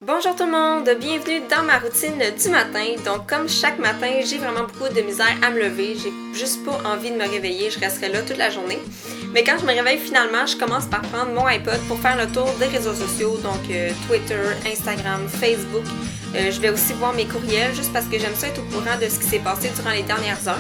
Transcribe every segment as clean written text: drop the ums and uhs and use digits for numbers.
Bonjour tout le monde, bienvenue dans ma routine du matin. Donc comme chaque matin, j'ai vraiment beaucoup de misère à me lever, j'ai juste pas envie de me réveiller, je resterai là toute la journée. Mais quand je me réveille finalement, je commence par prendre mon iPod pour faire le tour des réseaux sociaux, donc Twitter, Instagram, Facebook. Je vais aussi voir mes courriels juste parce que j'aime ça être au courant de ce qui s'est passé durant les dernières heures.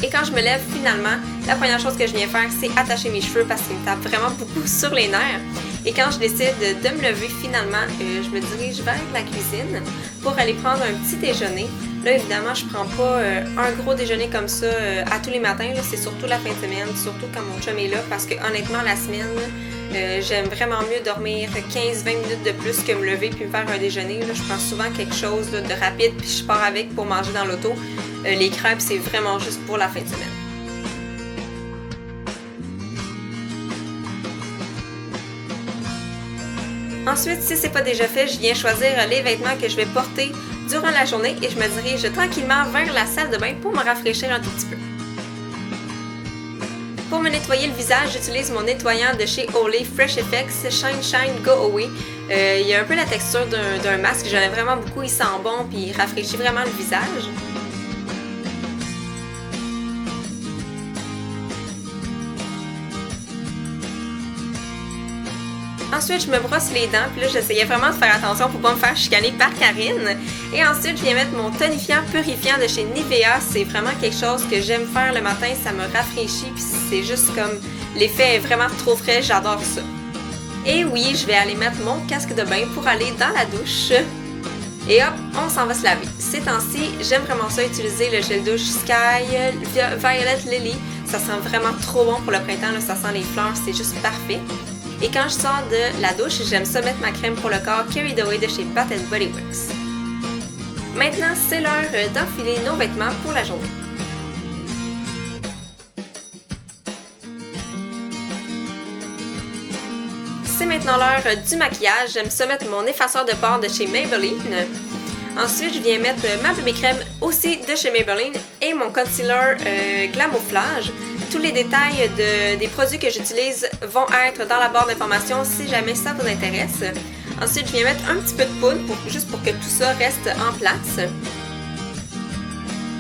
Et quand je me lève finalement, la première chose que je viens faire, c'est attacher mes cheveux parce qu'ils me tapent vraiment beaucoup sur les nerfs. Et quand je décide de me lever finalement, je me dirige vers la cuisine pour aller prendre un petit déjeuner. Là évidemment, je prends pas un gros déjeuner comme ça à tous les matins, c'est surtout la fin de semaine, surtout quand mon chum est là parce que honnêtement la semaine, j'aime vraiment mieux dormir 15-20 minutes de plus que me lever puis me faire un déjeuner. Là, je prends souvent quelque chose de rapide puis je pars avec pour manger dans l'auto. Les crêpes, c'est vraiment juste pour la fin de semaine. Ensuite, si c'est pas déjà fait, je viens choisir les vêtements que je vais porter durant la journée et je me dirige tranquillement vers la salle de bain pour me rafraîchir un tout petit peu. Pour me nettoyer le visage, j'utilise mon nettoyant de chez Olay Fresh Effects Shine Go Away. Il y a un peu la texture d'un masque, j'en ai vraiment beaucoup, il sent bon puis il rafraîchit vraiment le visage. Ensuite, je me brosse les dents, puis là, j'essayais vraiment de faire attention pour pas me faire chicaner par Karine. Et ensuite, je viens mettre mon tonifiant purifiant de chez Nivea. C'est vraiment quelque chose que j'aime faire le matin, ça me rafraîchit, puis c'est juste comme l'effet est vraiment trop frais, j'adore ça. Et oui, je vais aller mettre mon casque de bain pour aller dans la douche. Et hop, on s'en va se laver. Ces temps-ci, j'aime vraiment ça utiliser le gel douche Sky Violet Lily. Ça sent vraiment trop bon pour le printemps, là, ça sent les fleurs, c'est juste parfait. Et quand je sors de la douche, j'aime ça mettre ma crème pour le corps Carried Away de chez Bath & Body Works. Maintenant, c'est l'heure d'enfiler nos vêtements pour la journée. C'est maintenant l'heure du maquillage. J'aime ça mettre mon effaceur de pores de chez Maybelline. Ensuite, je viens mettre ma bébé crème aussi de chez Maybelline et mon concealer Glamouflage. Tous les détails des produits que j'utilise vont être dans la barre d'informations si jamais ça vous intéresse. Ensuite, je viens mettre un petit peu de poudre juste pour que tout ça reste en place.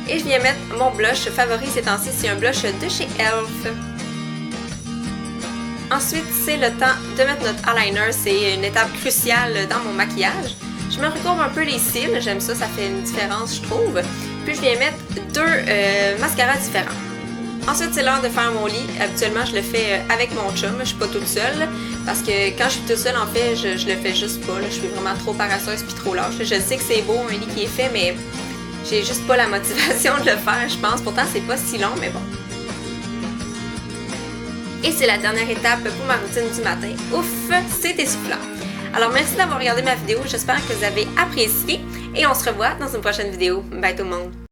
Et je viens mettre mon blush favori ces temps-ci, c'est un blush de chez e.l.f. Ensuite, c'est le temps de mettre notre eyeliner, c'est une étape cruciale dans mon maquillage. Je me recourbe un peu les cils, j'aime ça, ça fait une différence je trouve. Puis je viens mettre deux mascaras différents. Ensuite, c'est l'heure de faire mon lit. Habituellement, je le fais avec mon chum. Je suis pas toute seule parce que quand je suis toute seule, en fait, je le fais juste pas. Là. Je suis vraiment trop paresseuse puis trop lâche. Je sais que c'est beau, un lit qui est fait, mais j'ai juste pas la motivation de le faire, je pense. Pourtant, c'est pas si long, mais bon. Et c'est la dernière étape pour ma routine du matin. Ouf, c'est essoufflant. Alors, merci d'avoir regardé ma vidéo. J'espère que vous avez apprécié et on se revoit dans une prochaine vidéo. Bye tout le monde!